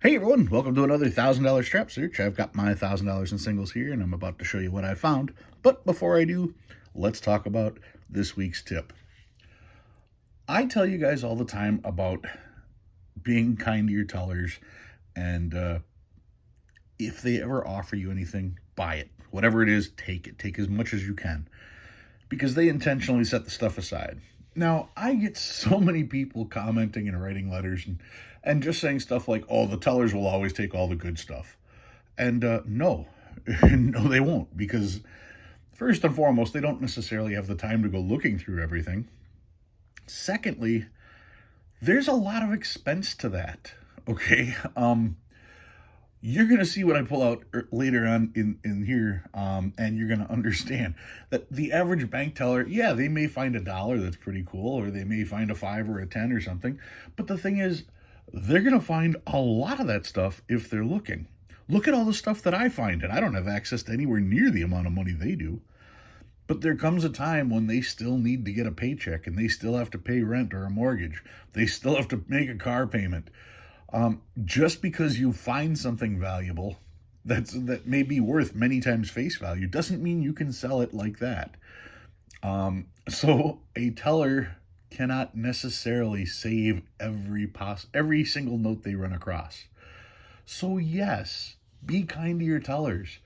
Hey everyone, welcome to another $1,000 strap search. I've got my $1,000 in singles here and I'm about to show you what I found. But before I do, let's talk about this week's tip. I tell you guys all the time about being kind to your tellers, and if they ever offer you anything, buy it. Whatever it is, take it. Take as much as you can because they intentionally set the stuff aside. Now, I get so many people commenting and writing letters and just saying stuff like, oh, the tellers will always take all the good stuff. And no, no, they won't, because first and foremost, they don't necessarily have the time to go looking through everything. Secondly, there's a lot of expense to that. Okay. You're going to see what I pull out later on in here, and you're going to understand that the average bank teller, yeah, they may find $1 that's pretty cool, or they may find a 5 or a 10 or something. But the thing is, they're going to find a lot of that stuff if they're looking. Look at all the stuff that I find, and I don't have access to anywhere near the amount of money they do. But there comes a time when they still need to get a paycheck, and they still have to pay rent or a mortgage. They still have to make a car payment. Just because you find something valuable that may be worth many times face value doesn't mean you can sell it like that. So a teller cannot necessarily save every single note they run across. So yes, be kind to your tellers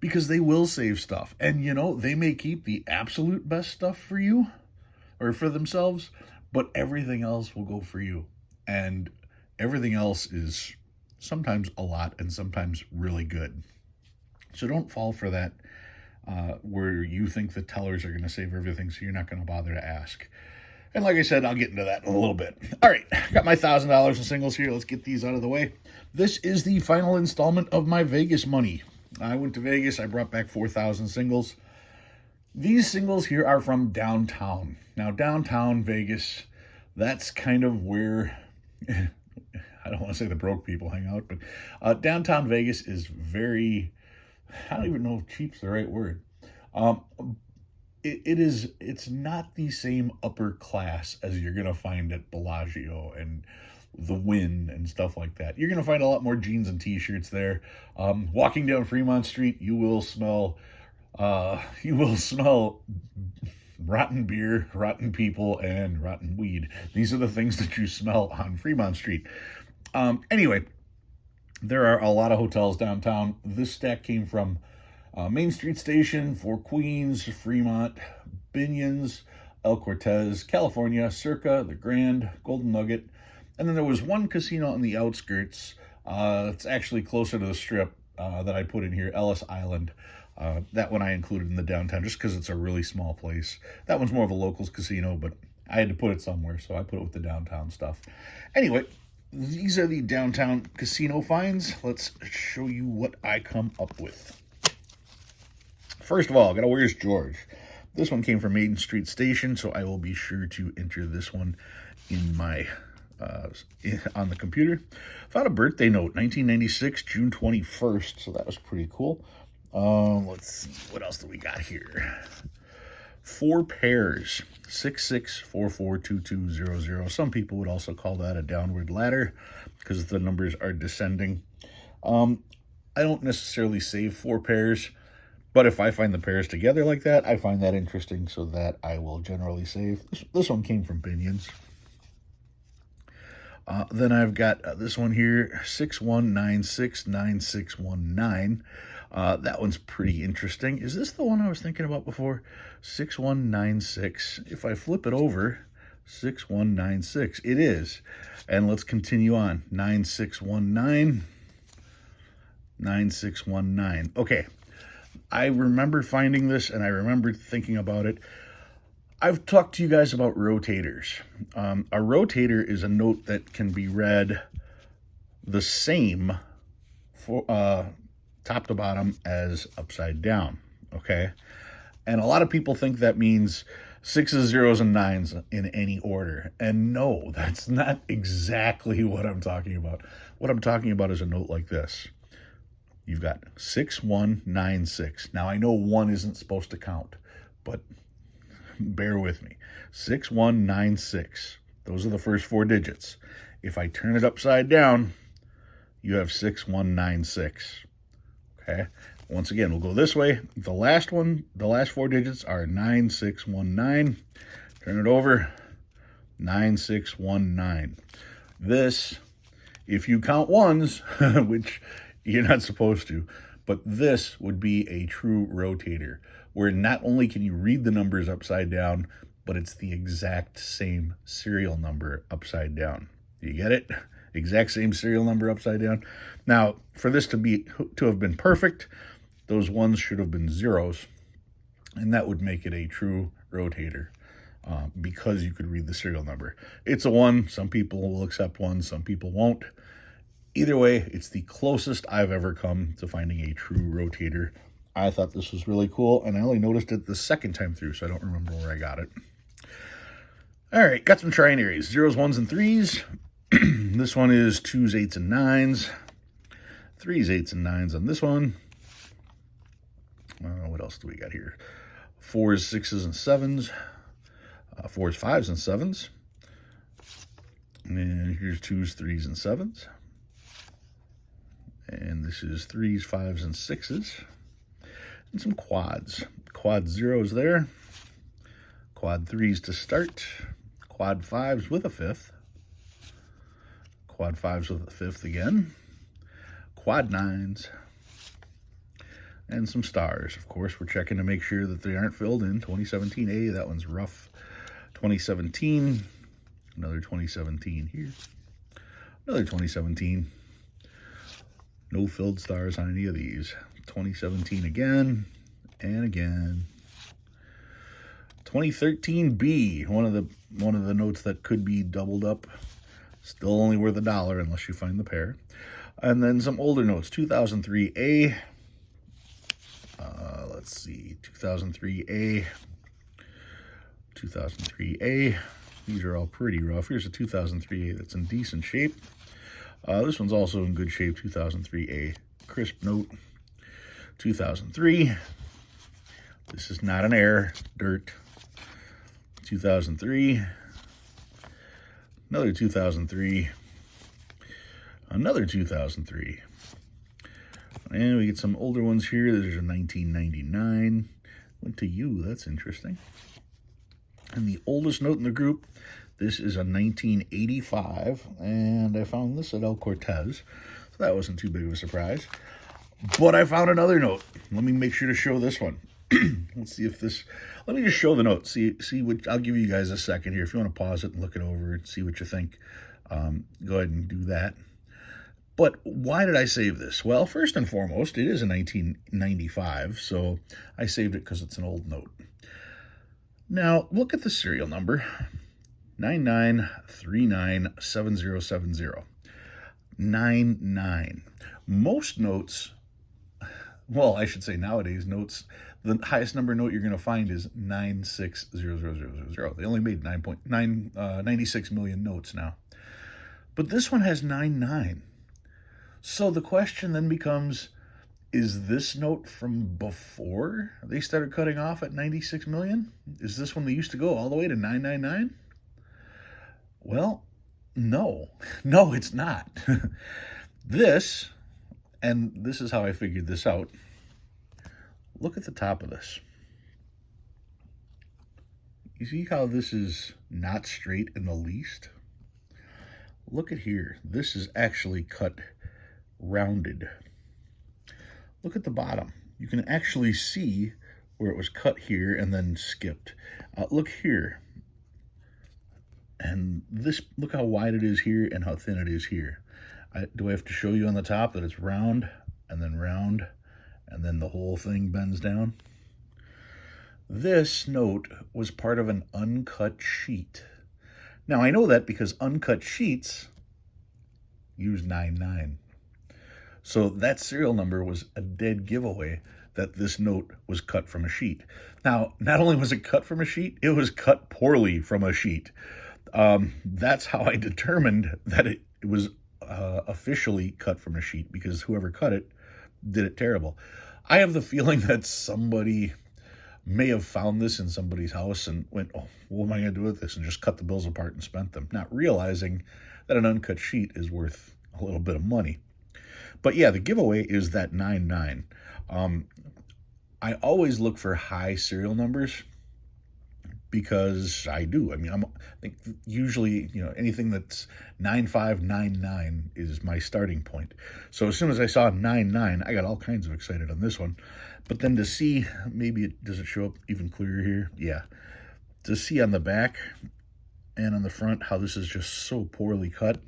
because they will save stuff. And they may keep the absolute best stuff for you or for themselves, but everything else will go for you. And everything else is sometimes a lot and sometimes really good. So don't fall for that where you think the tellers are going to save everything, so you're not going to bother to ask. And like I said, I'll get into that in a little bit. All right, got my $1,000 in singles here. Let's get these out of the way. This is the final installment of my Vegas money. I went to Vegas. I brought back 4,000 singles. These singles here are from downtown. Now, downtown Vegas, that's kind of where... I don't want to say the broke people hang out, but downtown Vegas is very, I don't even know if cheap's the right word. It's not the same upper class as you're going to find at Bellagio and the Wynn and stuff like that. You're going to find a lot more jeans and t-shirts there. Walking down Fremont Street, you will smell rotten beer, rotten people, and rotten weed. These are the things that you smell on Fremont Street. Anyway, there are a lot of hotels downtown. This stack came from Main Street Station, Four Queens, Fremont, Binions, El Cortez, California, Circa, The Grand, Golden Nugget. And then there was one casino on the outskirts. It's actually closer to the Strip that I put in here, Ellis Island. That one I included in the downtown just because it's a really small place. That one's more of a locals casino, but I had to put it somewhere, so I put it with the downtown stuff. Anyway, these are the downtown casino finds. Let's show you what I come up with. First of all, I got a Where's George. This one came from Main Street Station, so I will be sure to enter this one in my on the computer. Found a birthday note, 1996, June 21st, so that was pretty cool. Let's see, what else do we got here? 4 pairs, 66442200. Some people would also call that a downward ladder because the numbers are descending. I don't necessarily save 4 pairs, but if I find the pairs together like that, I find that interesting, so that I will generally save. This one came from Binions. Then I've got this one here, 61969619. That one's pretty interesting. Is this the one I was thinking about before? 6196. If I flip it over, 6196. It is. And let's continue on. 9619. 9619. Okay. I remember finding this and I remember thinking about it. I've talked to you guys about rotators. A rotator is a note that can be read the same for top to bottom as upside down, okay? And a lot of people think that means 6s, 0s, and 9s in any order. And no, that's not exactly what I'm talking about. What I'm talking about is a note like this. You've got 6196. Now, I know 1 isn't supposed to count, but bear with me. 6196. Those are the first 4 digits. If I turn it upside down, you have 6196. Okay. Once again, we'll go this way. The last one, the last four digits are 9619. Turn it over. 9619. This, if you count ones, which you're not supposed to, but this would be a true rotator, where not only can you read the numbers upside down, but it's the exact same serial number upside down. You get it? Exact same serial number upside down. Now, for this to have been perfect, those ones should have been zeros, and that would make it a true rotator. Because you could read the serial number. It's a 1. Some people will accept 1, some people won't. Either way, it's the closest I've ever come to finding a true rotator. I thought this was really cool, and I only noticed it the second time through, so I don't remember where I got it. All right, got some trinaries. 0s, 1s, and 3s. This one is 2s, 8s, and 9s. 3s, 8s, and 9s on this one. What else do we got here? 4s, 6s, and 7s. 4s, 5s, and 7s. And here's 2s, 3s, and 7s. And this is 3s, 5s, and 6s. And some quads. Quad 0s there. Quad 3s to start. Quad 5s with a 5th. Quad 5s with a 5th again. Quad 9s. And some stars. Of course, we're checking to make sure that they aren't filled in. 2017A, that one's rough. 2017, another 2017 here, another 2017, no filled stars on any of these. 2017 again, and again. 2013B, one of the notes that could be doubled up, still only worth $1 unless you find the pair. And then some older notes, 2003A, let's see, 2003A, 2003A. These are all pretty rough. Here's a 2003A that's in decent shape. This one's also in good shape, 2003A. Crisp note. 2003. This is not an error, dirt. 2003. Another 2003. Another 2003. And we get some older ones here. There's a 1999. Went to you. That's interesting. And the oldest note in the group, this is a 1985, and I found this at El Cortez, so that wasn't too big of a surprise. But I found another note. Let me make sure to show this one. Let's see if this, let me just show the note, see what, I'll give you guys a second here. If you want to pause it and look it over and see what you think, go ahead and do that. But why did I save this? Well, first and foremost, it is a 1995, so I saved it because it's an old note. Now, look at the serial number, 99397070. 99. Most notes, well, I should say nowadays, notes, the highest number note you're going to find is 9600000. They only made 96 million notes now. But this one has 99. So the question then becomes, is this note from before they started cutting off at 96 million? Is this when they used to go all the way to 999? Well, no. No, it's not. This, and this is how I figured this out. Look at the top of this. You see how this is not straight in the least? Look at here. This is actually cut rounded. Look at the bottom. You can actually see where it was cut here and then skipped. Look here. And this, look how wide it is here and how thin it is here. Do I have to show you on the top that it's round, and then the whole thing bends down? This note was part of an uncut sheet. Now, I know that because uncut sheets use 99. So that serial number was a dead giveaway that this note was cut from a sheet. Now, not only was it cut from a sheet, it was cut poorly from a sheet. That's how I determined that it was officially cut from a sheet, because whoever cut it did it terrible. I have the feeling that somebody may have found this in somebody's house and went, oh, what am I going to do with this? And just cut the bills apart and spent them, not realizing that an uncut sheet is worth a little bit of money. But yeah, the giveaway is that 99. I always look for high serial numbers because I do. I mean, I think usually, anything that's 9599 is my starting point. So as soon as I saw 99, I got all kinds of excited on this one. But then to see, maybe does it show up even clearer here? Yeah. To see on the back and on the front how this is just so poorly cut,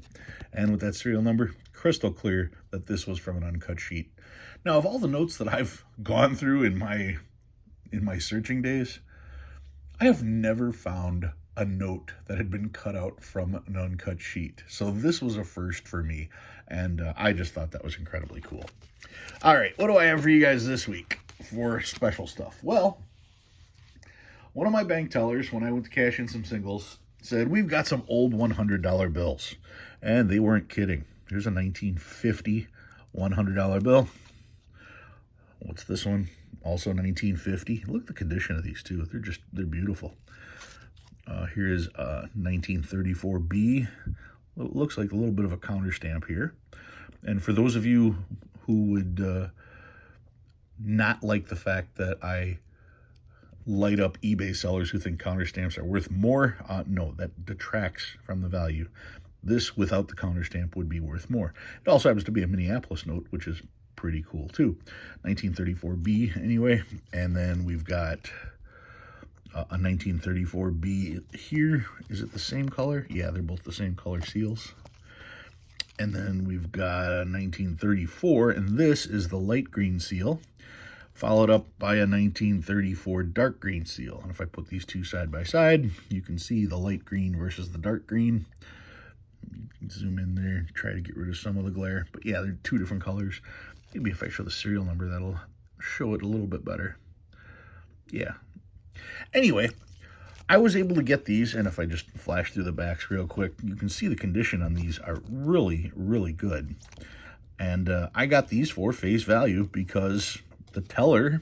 and with that serial number, crystal clear that this was from an uncut sheet. Now, of all the notes that I've gone through in my searching days, I have never found a note that had been cut out from an uncut sheet. So this was a first for me, and I just thought that was incredibly cool. All right, what do I have for you guys this week for special stuff? Well, one of my bank tellers, when I went to cash in some singles, said, we've got some old $100 bills. And they weren't kidding. Here's a 1950 $100 bill. What's this one? Also 1950. Look at the condition of these two. They're beautiful. Here's 1934B. Well, it looks like a little bit of a counter stamp here. And for those of you who would not like the fact that I light up eBay sellers who think counter stamps are worth more, no, that detracts from the value. This without the counter stamp would be worth more. It also happens to be a Minneapolis note, which is pretty cool too. 1934B anyway. And then we've got a 1934B here. Is it the same color? Yeah, they're both the same color seals. And then we've got a 1934, and this is the light green seal, followed up by a 1934 dark green seal. And if I put these two side by side, you can see the light green versus the dark green. Zoom in there, try to get rid of some of the glare. But yeah, they're two different colors. Maybe if I show the serial number, that'll show it a little bit better. Yeah. Anyway, I was able to get these, and if I just flash through the backs real quick, you can see the condition on these are really, really good. And I got these for face value because the teller,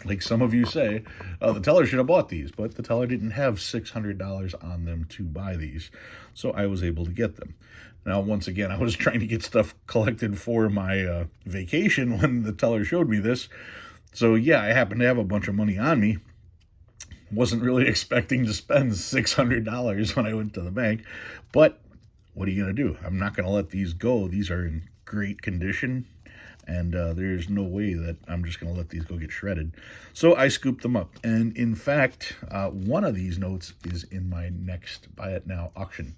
like some of you say, the teller should have bought these, but the teller didn't have $600 on them to buy these. So I was able to get them. Now, once again, I was trying to get stuff collected for my vacation when the teller showed me this. So yeah, I happened to have a bunch of money on me. Wasn't really expecting to spend $600 when I went to the bank, but what are you going to do? I'm not going to let these go. These are in great condition, and there's no way that I'm just going to let these go get shredded. So I scooped them up, and in fact, one of these notes is in my next Buy It Now auction.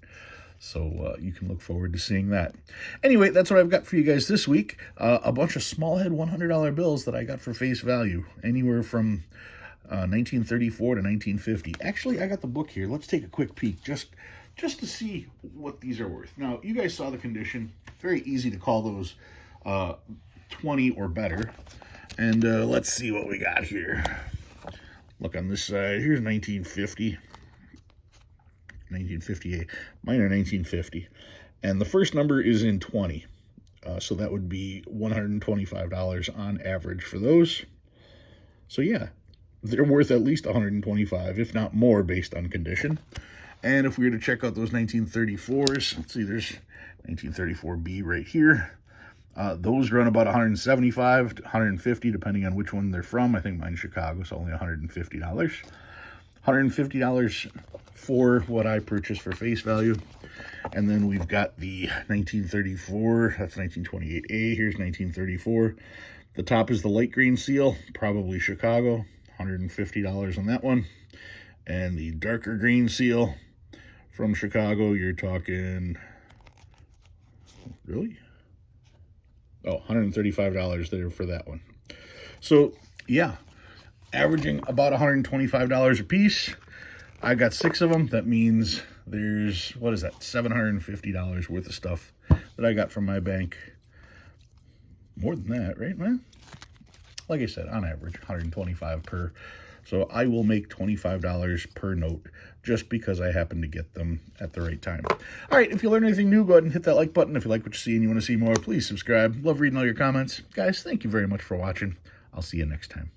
So you can look forward to seeing that. Anyway, that's what I've got for you guys this week. A bunch of small head $100 bills that I got for face value, anywhere from 1934 to 1950. Actually, I got the book here. Let's take a quick peek just to see what these are worth. Now, you guys saw the condition. Very easy to call those 20 or better. And let's see what we got here. Look on this side. Here's 1950. 1958. Mine are 1950. And the first number is in 20. So that would be $125 on average for those. So yeah, they're worth at least $125, if not more, based on condition. And if we were to check out those 1934s, let's see, there's 1934B right here. Those run about $175 to $150, depending on which one they're from. I think mine's Chicago, so only $150. $150 for what I purchased for face value. And then we've got the 1934, that's 1928A, here's 1934. The top is the light green seal, probably Chicago, $150 on that one. And the darker green seal from Chicago, you're talking, really? Oh, $135 there for that one. So, yeah, averaging about $125 a piece. I got 6 of them. That means there's, what is that, $750 worth of stuff that I got from my bank. More than that, right, man? Like I said, on average, $125 per. So I will make $25 per note just because I happen to get them at the right time. All right, if you learned anything new, go ahead and hit that like button. If you like what you see and you want to see more, please subscribe. Love reading all your comments. Guys, thank you very much for watching. I'll see you next time.